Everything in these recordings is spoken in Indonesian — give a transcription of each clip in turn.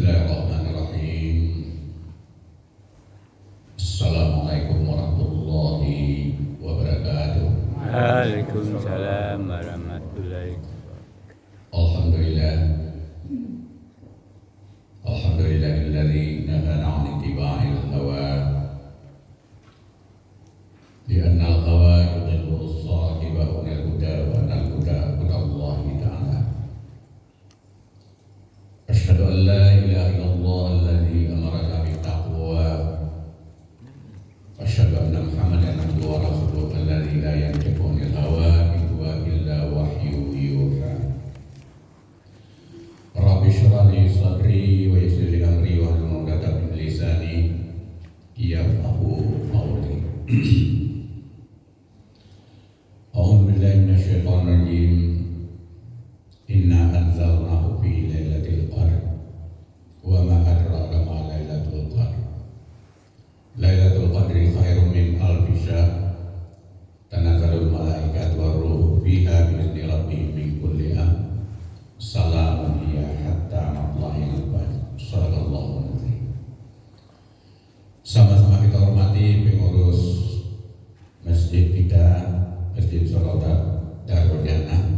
Bismillahirrahmanirrahim. Assalamualaikum warahmatullahi wabarakatuh. Waalaikumsalam warahmatullahi wabarakatuh. Alhamdulillah. Alhamdulillahilladzi nahana 'an ittiba'il hawa. Li'anna al-hawa yudillu as-sahiba 'anil huda wa anal huda hudallahi ta'ala. Asyhadu an la ilaha illallah alladzi amaraka bittaqwa. Asyhadu anna Muhammadan abduhu wa rasuluhu alladzi la yantiqu 'anil hawa in huwa illa wahyu yuha. Rabbi shrah li sadri wa yassir li amri wahlul 'uqdatam min lisani yafqahu qawli. A'udzu billahi minasyaitonir rajim. Inna anzalnahu fi lailatul qadr wa ma adraka ma lailatul qadr. Lailatul qadri khairum min alfi syahr. Tanazzalul malaikatu war ruhu fiha bi izni rabbihim min kulli amr. Salamun hiya hatta matla'il fajr. Shadaqallahu azim. Sama-sama kita hormati pengurus masjid kita, Masjid Soroda Darul Jannah.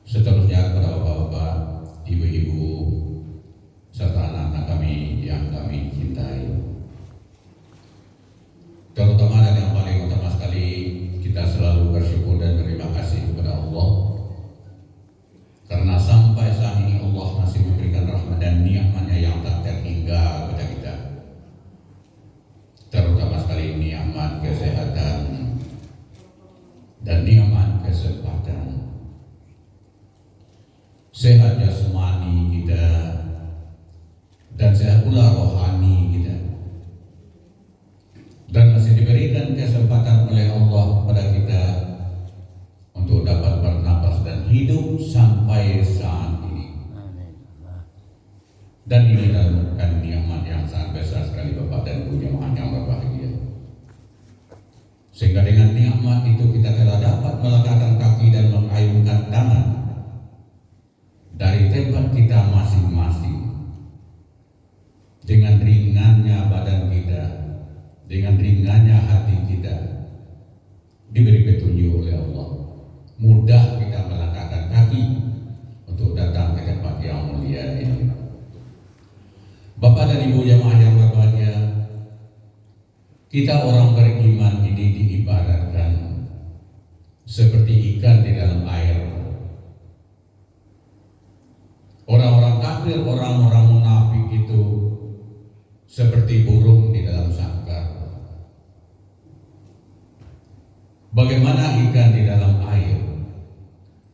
Seterusnya kepada bapak-bapak, ibu-ibu, serta anak-anak kami yang kami cintai. Terutama dan yang paling utama sekali, kita selalu bersyukur dan berterima kasih kepada Allah, karena sampai saat ini Allah masih memberikan rahmat dan nikmat-Nya yang tak terhingga kepada kita. Terutama sekali nikmat kesehatan dan nikmat kesempatan. Sehat jasmani kita dan sehat pula rohani kita, dan masih diberikan kesempatan oleh Allah kepada kita untuk dapat bernapas dan hidup sampai saat ini. Dan ini merupakan nikmat yang sangat besar sekali Bapak dan Ibu jemaah yang berbahagia. Sehingga dengan nikmat itu kita telah dapat melangkahkan kaki dan mengayunkan tangan dari tempat kita masing-masing. Dengan ringannya badan kita, dengan ringannya hati kita, diberi petunjuk oleh Allah. Mudah kita melangkahkan kaki untuk datang ke tempat yang mulia ini. Bapak dan Ibu jemaah yang berbahagia, kita orang beriman ini diibaratkan seperti ikan di dalam air. Orang-orang kafir, orang-orang munafik itu seperti burung di dalam sangkar. Bagaimana ikan di dalam air?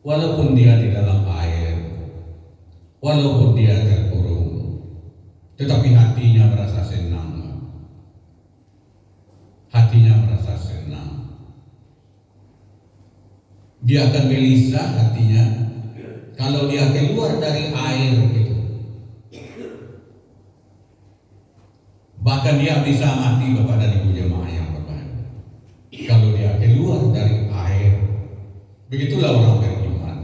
Walaupun dia di dalam air, walaupun dia terkurung, tetapi hatinya merasa senang. Hatinya merasa senang. Dia akan gelisah hatinya kalau dia keluar dari air itu. Bahkan dia bisa mati Bapak dan Ibu jemaah yang berbahagia kalau dia keluar dari air. Begitulah orang beriman.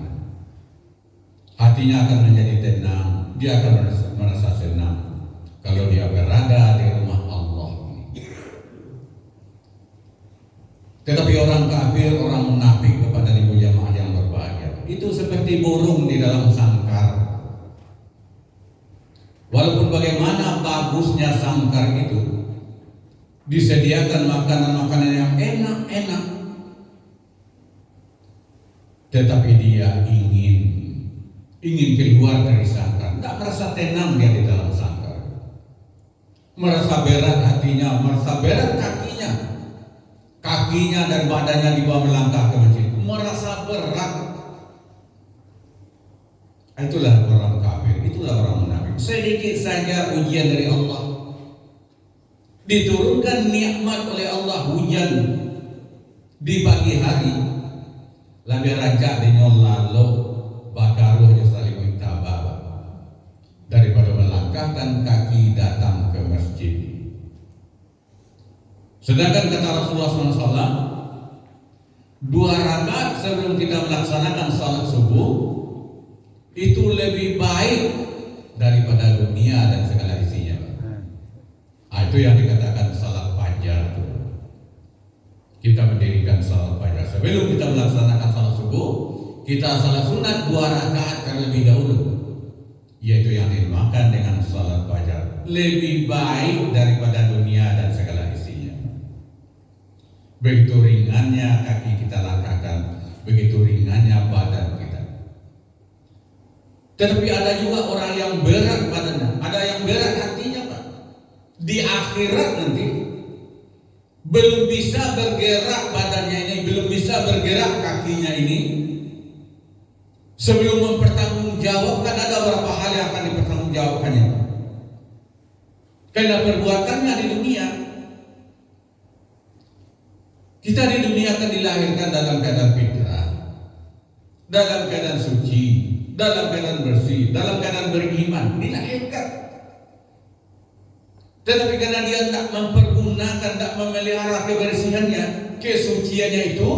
Hatinya akan menjadi tenang, dia akan merasa senang kalau dia berada di rumah Allah ini. Tetapi orang kafir, orang munafik kepada Ibu jemaah yang berbahagia, itu seperti burung di dalam sangkar. Walaupun bagaimana bagusnya sangkar itu, disediakan makanan-makanan yang enak-enak, tetapi dia ingin keluar dari sangkar. Tidak merasa tenang dia di dalam sangkar. Merasa berat hatinya, merasa berat kakinya dan badannya dibawa melangkah ke masjid. Merasa berat. Itulah orang kafir, itulah orang munafik. Sedikit saja ujian dari Allah, diturunkan nikmat oleh Allah, hujan di pagi hari, lebih rancak dinyol lalu bakaruh jasalimu tabah daripada melangkahkan kaki datang ke masjid. Sedangkan kata Rasulullah SAW, 2 rakaat sebelum kita melaksanakan salat subuh itu lebih baik daripada dunia dan segala isinya. Itu yang dikatakan salat fajar tuh. Kita mendirikan salat fajar. Sebelum kita melaksanakan salat subuh, kita salat sunat 2 rakaat terlebih dahulu, yaitu yang dinamakan dengan salat fajar. Lebih baik daripada dunia dan segala isinya. Begitu ringannya kaki kita langkahkan, begitu ringannya badan kita. Tetapi ada juga orang yang berat badannya, ada yang berat hatinya, Pak. Di akhirat nanti belum bisa bergerak badannya ini, belum bisa bergerak kakinya ini. Sebelum mempertanggungjawabkan, ada beberapa hal yang akan dipertanggungjawabkannya. Karena perbuatannya di dunia. Kita di dunia akan dilahirkan dalam keadaan fitrah, dalam keadaan suci, dalam keadaan bersih, dalam keadaan beriman, dilahirkan. Tetapi karena dia tak mempergunakan, tak memelihara kebersihannya, kesuciannya itu,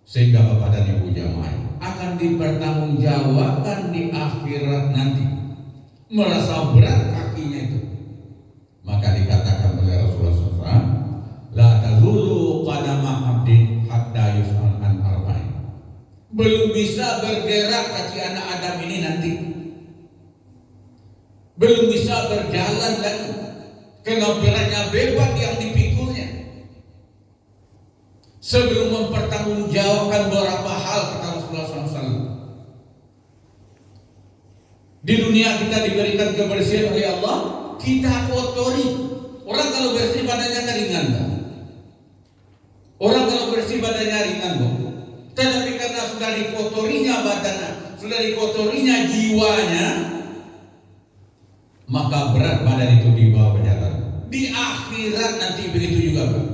sehingga Bapak dan Ibu jamaah akan dipertanggungjawabkan di akhirat nanti. Merasa berat kakinya itu. Maka dikatakan oleh Rasulullah SAW, la tazulu qadama abdin hatta yus'al an arba'in. Belum bisa bergerak kaki anak Adam ini nanti. Belum bisa berjalan lagi karena beratnya beban yang dipikulnya. Sebelum mempertanggungjawabkan beberapa hal, kata Rasulullah SAW. Di dunia kita diberikan kebersihan oleh Allah, kita kotori. Orang kalau bersih badannya ringan, orang kalau bersih badannya ringan, tetapi karena sudah dikotorinya badannya, sudah dikotorinya jiwanya, maka berat badan itu dibawa berjalan. Di akhirat nanti begitu juga, Pak.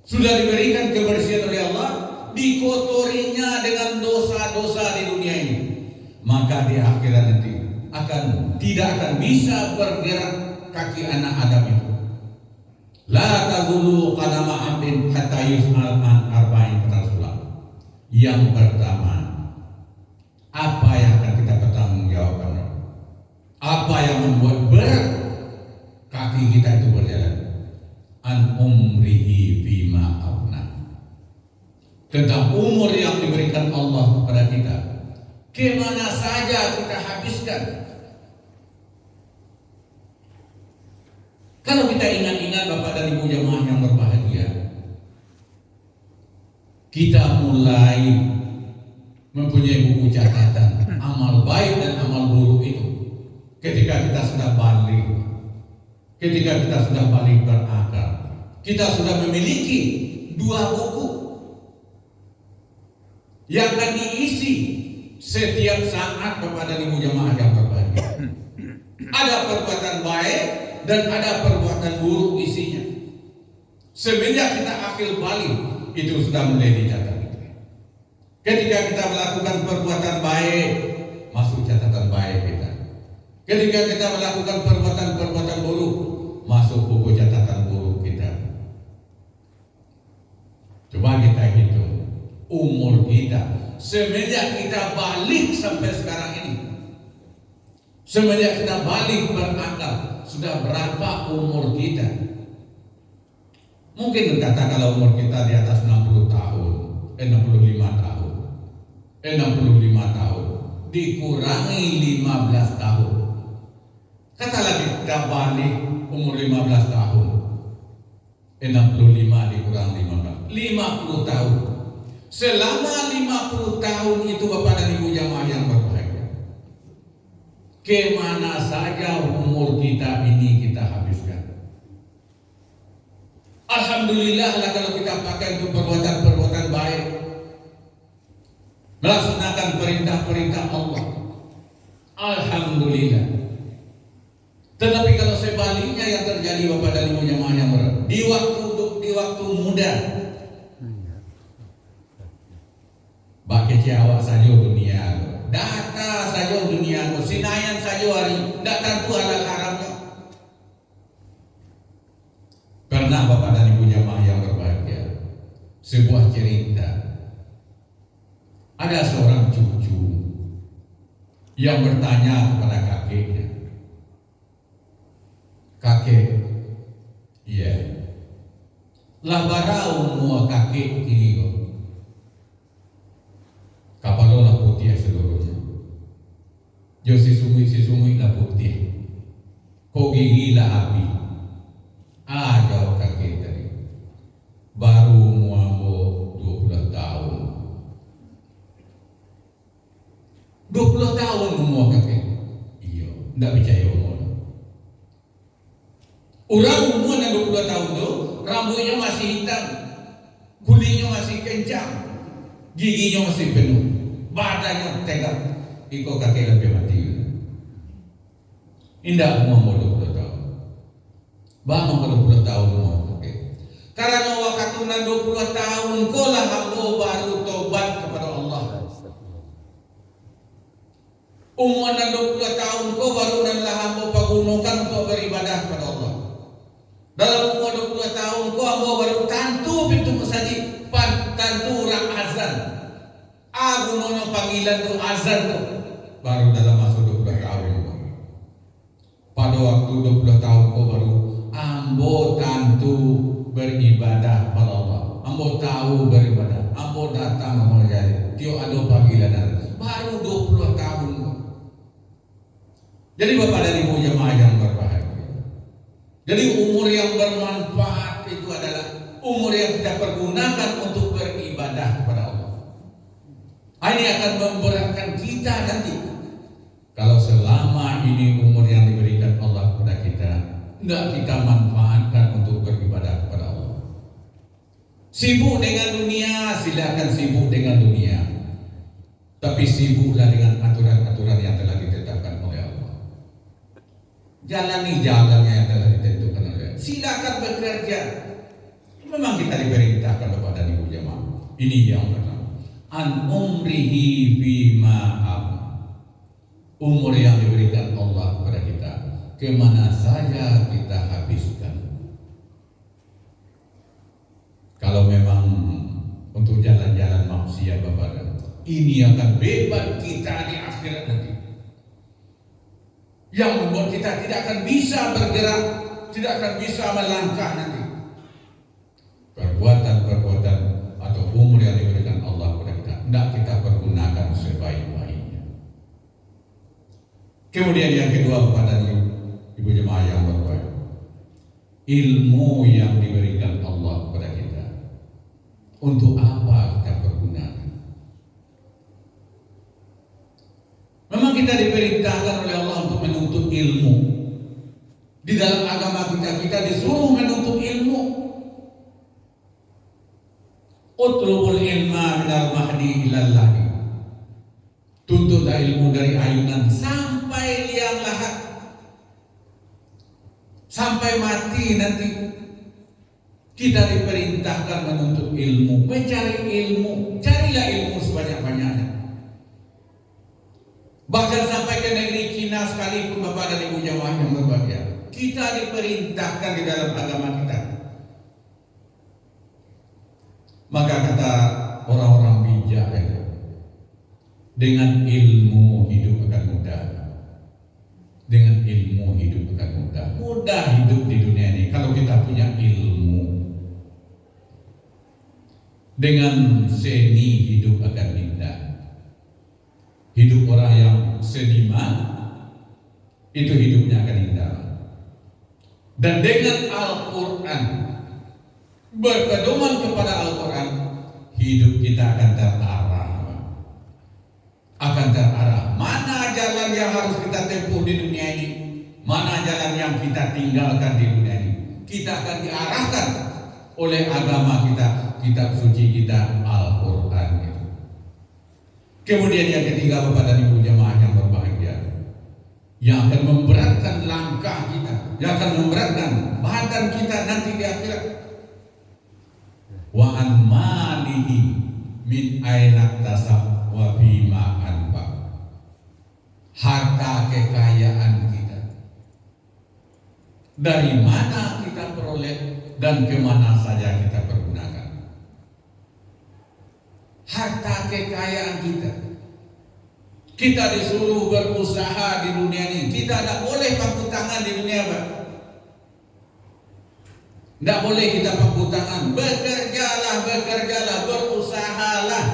Sudah diberikan kebersihan oleh Allah, dikotorinya dengan dosa-dosa di dunia ini, maka di akhirat nanti tidak akan bisa bergerak kaki anak Adam itu. La tazulu qadama abdin hatta yus'al an arba'in, kata Rasulullah. Yang pertama, apa yang akan kita pertanggungjawabkan? Apa yang membuat berat kaki kita itu berjalan? An umrihi bima afna. Tentang umur yang diberikan Allah kepada kita, kemana saja kita habiskan. Kalau kita ingat-ingat Bapak dan Ibu jamaah yang berbahagia, kita mulai mempunyai buku catatan amal baik dan amal buruk itu ketika kita sudah balik, ketika kita sudah balik berakal, kita sudah memiliki 2 buku yang akan diisi setiap saat kepada ibu jamaah yang berbahagia. Ada perbuatan baik dan ada perbuatan buruk isinya. Semenjak kita akhir balik, itu sudah mulai dicatat. Ketika kita melakukan perbuatan baik, masuk catatan baik kita. Ketika kita melakukan perbuatan-perbuatan buruk, masuk buku catatan buruk kita. Coba kita hitung umur kita semenjak kita balik sampai sekarang ini. Semenjak kita balik berakal, sudah berapa umur kita? Mungkin kata kalau umur kita di atas 60 tahun, 65 tahun, 65 tahun dikurangi 15 tahun. Kata lagi kita balik umur 15 tahun, 65 dikurang 15, 50 tahun. Selama 50 tahun itu Bapak dan Ibu jamaah yang berbahagia, kemana saja umur kita ini kita habiskan. Alhamdulillah lah kalau kita pakai untuk perbuatan-perbuatan baik, melaksanakan perintah-perintah Allah. Alhamdulillah. Tetapi kalau sebaliknya yang terjadi Bapak dan Ibu jamaah yang berbahagia, di waktu muda, bagi awak saja dunia, data saja dunia, sinayan saja hari, tidak tentu halal haramnya. Pernah Bapak dan Ibu jamaah yang berbahagia, sebuah cerita. Ada seorang cucu yang bertanya kepada kakeknya, "Kakek, iya, lah barau mua kakek kini kok. Kapalo lah putih seluruhnya. Jo si sumui lah putih. Kok gigi lah api. Jawab kakek tadi. Baru mua mo 20 tahun. 20 tahun mua kakek. Iya, ndak percaya umur. Orang umur yang 20 tahun tu, rambutnya masih hitam, kulitnya masih kencang, giginya masih penuh, badannya tegak. Iko kakek lebih mati. Indah umur 20 tahun. Bang 20 tahun umur kakek. Karena wakatunan 20 tahun, kolah hamba baru tobat kepada Allah. Umur 20 tahun, kau baru nanlah hamba pergunakan untuk beribadah kepada Allah. Dalam umur 20 tahun, kau hamba baru tantu pintu masjid, tantu orang azan. Gunono panggilan tu azan tu. Baru dalam masa 20 tahun. Pada waktu 20 tahun kau baru ambo tantu beribadah kepada Allah. Ambo tahu beribadah. Ambo datang mengajar. Tio ada panggilan baru 20 tahun. Jadi Bapak dan Ibu jemaah yang berbahagia. Jadi umur yang bermanfaat itu adalah umur yang kita pergunakan untuk beribadah kepada Allah. Ini akan memberatkan kita nanti. Kalau selama ini umur yang diberikan Allah kepada kita, tidak kita manfaatkan untuk beribadah kepada Allah. Sibuk dengan dunia, silakan sibuk dengan dunia. Tapi sibuklah dengan aturan-aturan yang telah ditetapkan oleh Allah. Jalani jalannya yang telah ditentukan oleh Allah. Silakan bekerja. Memang kita diperintahkan kepada ibu jemaah. Ini yang pertama. An umrihi bima umur yang diberikan Allah kepada kita, kemana saja kita habiskan. Kalau memang untuk jalan-jalan maksiat Bapak, ini akan beban kita di akhirat nanti, yang membuat kita tidak akan bisa bergerak, tidak akan bisa melangkah nanti. Perbuatan-perbuatan atau umur yang diberikan Allah kepada kita, tidak kita pergunakan sebaik-baiknya. Kemudian yang kedua kepada ibu jemaah yang berbahagia, ilmu yang diberikan Allah kepada kita, untuk apa kita pergunakan? Memang kita diperintahkan oleh Allah untuk menuntut ilmu. Di dalam agama kita disuruh menuntut ilmu. Utlubul ilma minal mahdi ilal lahdi. Tuntutlah ilmu dari ayunan sampai liang lahat, sampai mati nanti. Kita diperintahkan menuntut ilmu, mencari ilmu. Carilah ilmu sebanyak-banyaknya. Bahkan sampai ke negeri Cina sekalipun Bapak dan Ibu jemaah yang berbahagia, kita diperintahkan di dalam agama kita. Maka kata orang-orang bijak itu, dengan ilmu hidup akan mudah. Dengan ilmu hidup akan mudah. Mudah hidup di dunia ini kalau kita punya ilmu. Dengan seni hidup akan indah. Hidup orang yang seniman itu hidupnya akan indah. Dan dengan Al-Quran, berpedoman kepada Al-Quran, hidup kita akan terarah. Akan terarah. Mana jalan yang harus kita tempuh di dunia ini, mana jalan yang kita tinggalkan di dunia ini. Kita akan diarahkan oleh agama kita, kitab suci kita, Al-Quran. Kemudian yang ketiga Bapak dan Ibu jemaah yang berbahagia, yang akan memberatkan langkah kita, yang akan memberatkan badan kita nanti di akhirat. Wa an malihi min aina tasab wa bima anfa. Harta kekayaan kita, dari mana kita peroleh dan kemana saja kita pergunakan. Harta kekayaan kita, Kita disuruh berusaha di dunia ini. Kita tidak boleh pangku tangan di dunia, Pak. Tidak boleh kita pangku tangan. Bekerjalah, berusahalah.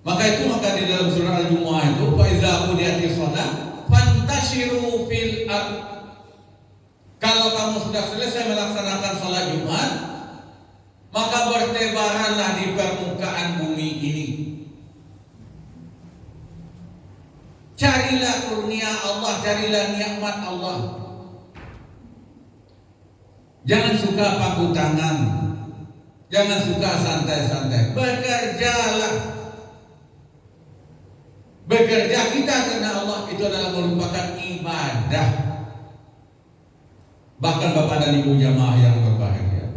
Maka di dalam surah Al-Jumu'ah itu, fa iza qudiyatis shalah fantashiru fil ardh. Kalau kamu sudah selesai melaksanakan salat Jumat, maka bertebaranlah di permukaan bumi ini. Carilah kurnia Allah, carilah nikmat Allah. Jangan suka pangku tangan, jangan suka santai-santai. Bekerjalah. Bekerja kita karena Allah itu adalah merupakan ibadah. Bahkan Bapak dan Ibu jamaah yang berbahagia,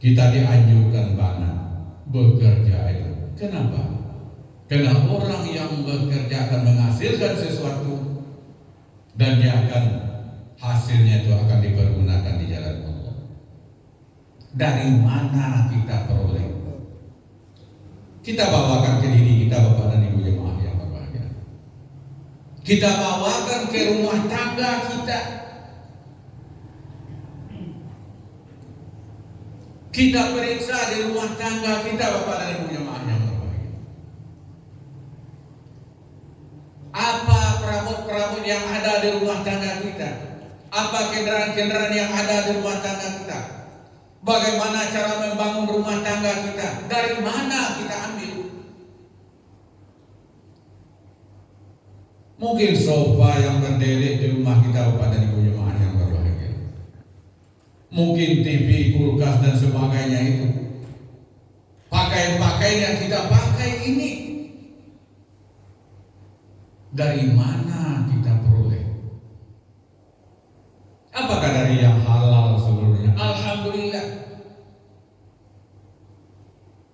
kita dianjurkan banget bekerja itu. Kenapa? Karena orang yang bekerja akan menghasilkan sesuatu dan dia akan hasilnya itu akan dipergunakan di jalan Allah. Dari mana kita peroleh? Kita bawakan ke diri kita, Bapak dan Ibu jemaah yang berbahagia. Kita bawakan ke rumah tangga kita. Kita periksa di rumah tangga kita, Bapak dan Ibu jemaah yang berbahagia. Apa perabot-perabot yang ada di rumah tangga kita? Apa kendaraan-kendaraan yang ada di rumah tangga kita? Bagaimana cara membangun rumah tangga kita? Dari mana kita ambil? Mungkin sofa yang berderet di rumah kita, Bapak dan Ibu jemaah yang berbahagia. Mungkin TV, kulkas dan sebagainya itu. Pakaian-pakaian yang kita pakai ini, dari mana kita peroleh? Apakah dari yang halal seluruhnya? Alhamdulillah.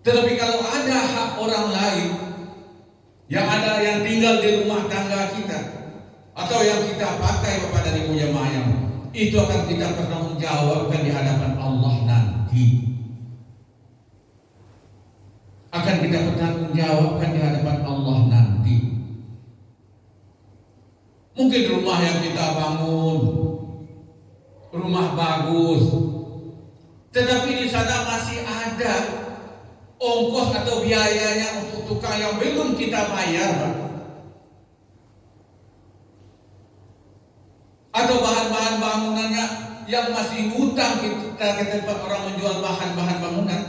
Tetapi kalau ada hak orang lain yang tinggal di rumah tangga kita atau yang kita pakai, Bapak dan Ibu jemaah yang itu akan kita pertanggungjawabkan di hadapan Allah nanti. Akan kita pertanggungjawabkan di hadapan Allah nanti. Mungkin rumah yang kita bangun, rumah bagus, tetapi di sana masih ada ongkos atau biayanya untuk tukang yang belum kita bayar, Pak. Atau bahan-bahan bangunannya yang masih hutang kita ke tempat orang menjual bahan-bahan bangunan,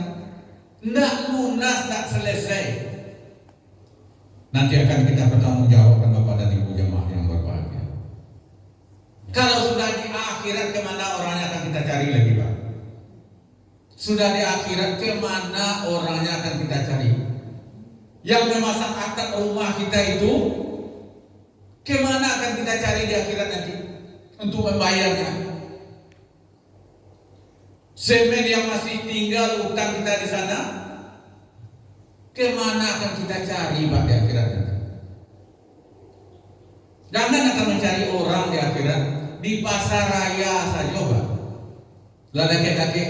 tidak lunas, tidak selesai. Nanti akan kita pertanggungjawabkan, Bapak dan Ibu jemaah yang berbahagia. Kalau sudah di akhirat, kemana orangnya akan kita cari lagi, Pak? Sudah di akhirat, kemana orangnya akan kita cari? Yang memasang atap rumah kita itu, kemana akan kita cari di akhirat nanti untuk membayarnya? Semen yang masih tinggal utang kita di sana, kemana akan kita cari, Pak, di akhirat nanti? Jangan akan mencari orang di akhirat di pasar raya saja, Pak. Ladake-dake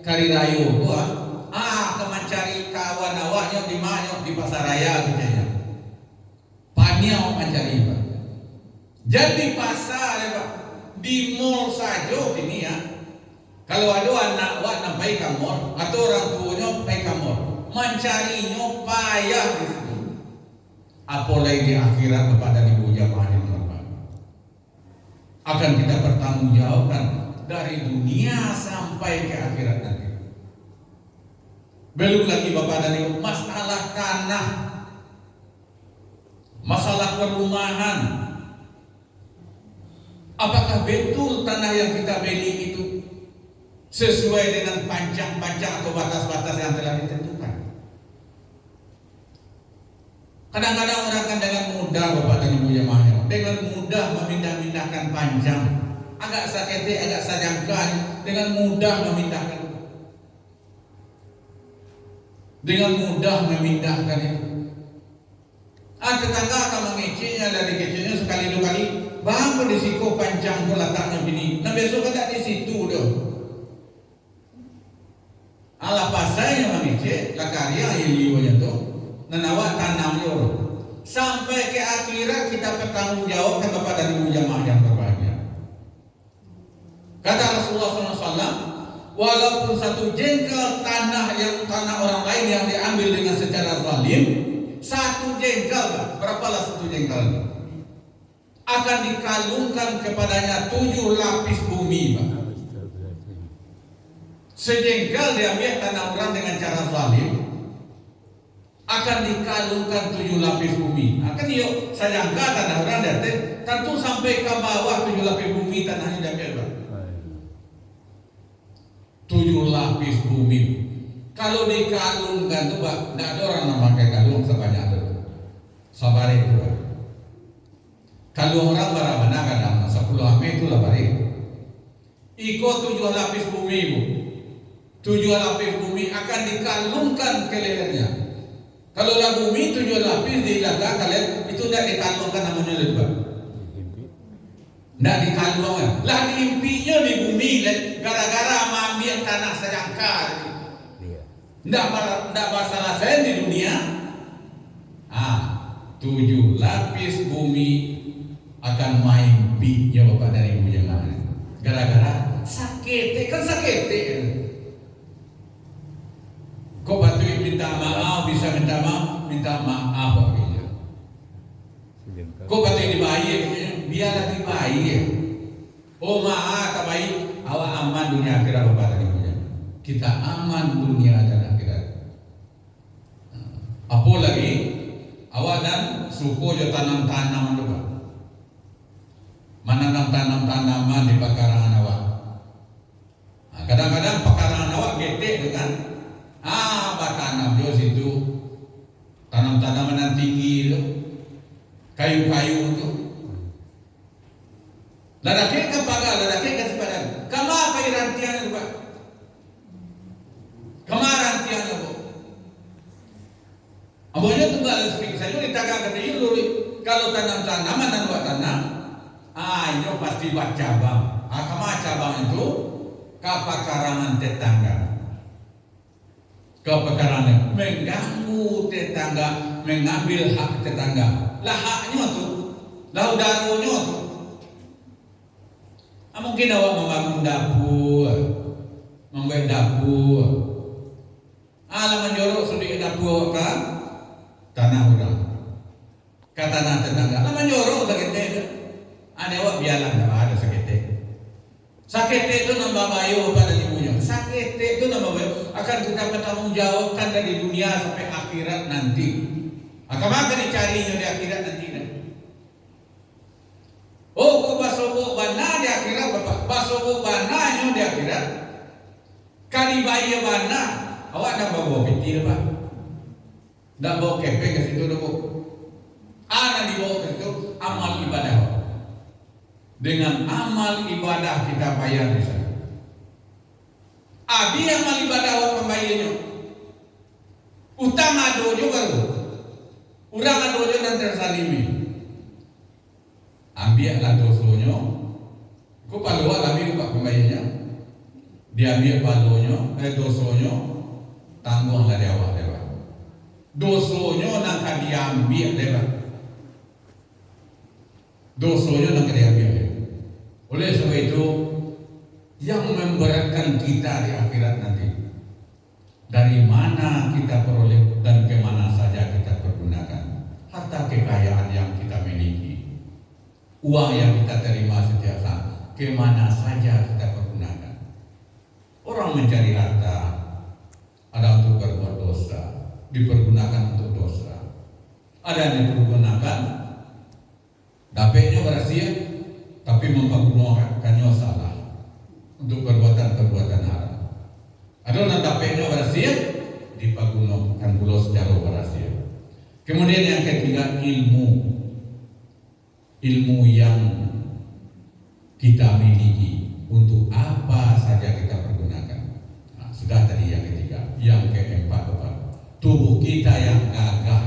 kari rayu, teman cari kawan awaknya di mana, di pasar raya katanya. Paniau mencari, Pak. Jadi pasar, ya, Pak. Di mall saja ini ya. Kalau ada anak wak pergi ke mall atau orang tuanya pergi ke mall, mencarinya payah di situ. Apalagi di akhirat, Bapak dan Ibu jamaah yang berbahagia, akan kita pertanggungjawabkan dari dunia sampai ke akhirat nanti. Belum lagi, Bapak dan Ibu, masalah tanah, masalah perumahan. Apakah betul tanah yang kita beli itu sesuai dengan panjang-panjang atau batas-batas yang telah ditentukan? Kadang-kadang orang kan dengan mudah, Bapak dan Ibu jemaah, dengan mudah memindah-mindahkan panjang, agak sakit, agak sajangkan, dengan mudah memindahkan, dengan mudah memindahkan itu. Tetangga akan mengecenya dari kecilnya sekali dua kali, bangun di siku panjang pun letaknya bini. Nah besok kan tak di situ dah. Alah pasai yang mengece, lah karya yang liwanya tu. awak tanam yoro. Sampai ke akhirat kita bertanggung jawab kepada ibu jamaah yang berbahagia. Kata Rasulullah SAW, walaupun satu jengkal tanah orang lain yang diambil dengan secara zalim, satu jengkal, berapalah satu jengkal, akan dikalungkan kepadanya 7 lapis bumi, Pak. Sejengkal diambil tanah orang dengan cara zalim, akan dikalungkan 7 lapis bumi. Akan yuk sayangkan tanah orang datang, tentu sampai ke bawah 7 lapis bumi tanahnya diambil, Pak. 7 lapis bumi. Kalau dikalungkan tuh, Pak, tidak ada orang yang pakai kalung sebanyak itu. Sabar itu, Pak. Kalung orang barang-barang kadang 10 HP itu lah bari. Iko 7 lapis bumi, Bu. 7 lapis bumi akan dikalungkan ke lehernya. Kalau lah bumi 7 lapis di belakang kalian itu tidak dikalungkan namanya itu, Pak. Tidak dikalungkan. Lah diimpinya di bumi gara-gara mengambil tanah sejangkar. Tidak masalah saya di dunia. 7 lapis bumi akan main pinya bapak dari ibu jemaah. Gara-gara sakit, kan sakit. Kok patut minta maaf, bisa minta maaf akhirnya. Kok patut dibayar, biarlah dibayar. Oh maaf, tak baik, awak aman dunia akhirat bapak dari ibu jemaah. Kita aman dunia dan akhirat. Apalagi awak dan suku je tanam-tanam juga. Menanam tanam-tanaman di pekarangan awak. Kadang-kadang pekarangan awak gede kan? Tanam di situ. Tanam-tanaman yang tinggi itu. Kayu-kayu itu. Ladaki ke pagar, ladaki ke sepadan. Kama apa rantian itu, Pak? Kama rantian itu. Ambonya tunggal speak saja ditagang kata itu. Kalau tanam-tanaman dan buat tanam, ini pasti buat cabang. Kama cabang itu kapakarangan tetangga. Kepekarangan mengganggu tetangga, mengambil hak tetangga. Lah haknya tuh, lah darunya tuh. Mungkin awak membangun dapur, membuat dapur. Alam menjorok sedikit dapur kan? Tanah orang. Kata tanah tetangga, alam menjorok sakitnya. Ada awak biarlah tidak ada sakitnya. Sakitnya itu nambah bayu pada ibunya. Sakitnya itu nambah bayu. Akan kita bertanggung jawabkan dari dunia sampai akhirat nanti. Akan dicarinya di akhirat nanti. Oh, kok basobok bana di akhirat, Bapak? Basobok bananya di akhirat. Kali bayi bana, awak dah bawa petir, Pak. Dah bawa kepeng ke situ dulu. Ana dibawa ke situ amal ibadah. Dengan amal ibadah kita bayar di sana. Abi amal ibadah awak pembayarnya. Utang adojo baru. Urang adojo dan tersalimi. Ambillah dosonya. Kau paluak lami lupa pembayarnya. Diambil palunya, dosonya, tangguhlah dia awak lewat. Dosonya nak diambil lewat. Dosonya nak diambil. Oleh sebab itu, yang memberatkan kita di akhirat nanti, dari mana kita peroleh dan kemana saja kita pergunakan harta kekayaan yang kita miliki. Uang yang kita terima setiap saat, kemana saja kita pergunakan. Orang mencari harta, ada untuk berbuat dosa, dipergunakan untuk dosa. Ada yang dipergunakan, dapatnya berhasil, tapi mempergunakannya salah untuk perbuatan-perbuatan haram. Ada yang dapatnya berhasil, dipergunakan pula secara berhasil. Kemudian yang ketiga, ilmu yang kita miliki untuk apa saja kita pergunakan. Sudah tadi yang ketiga. Yang keempat, Bapak, tubuh kita yang gagah.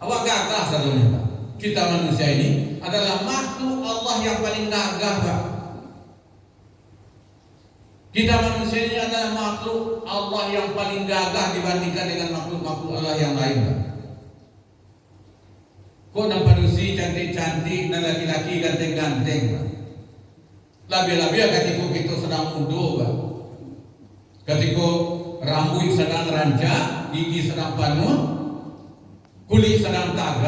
Awak gagah selalunya, Pak. Kita manusia ini adalah makhluk Allah yang paling gagah, Pak. Kita manusia ini adalah makhluk Allah yang paling gagah dibandingkan dengan makhluk-makhluk Allah yang lain. Kok nampak manusia cantik-cantik dan laki-laki ganteng-ganteng. Lebih-lebih ketika kita sedang muda, ketika rambut sedang rancak, gigi sedang penuh, kulit sedang tagak.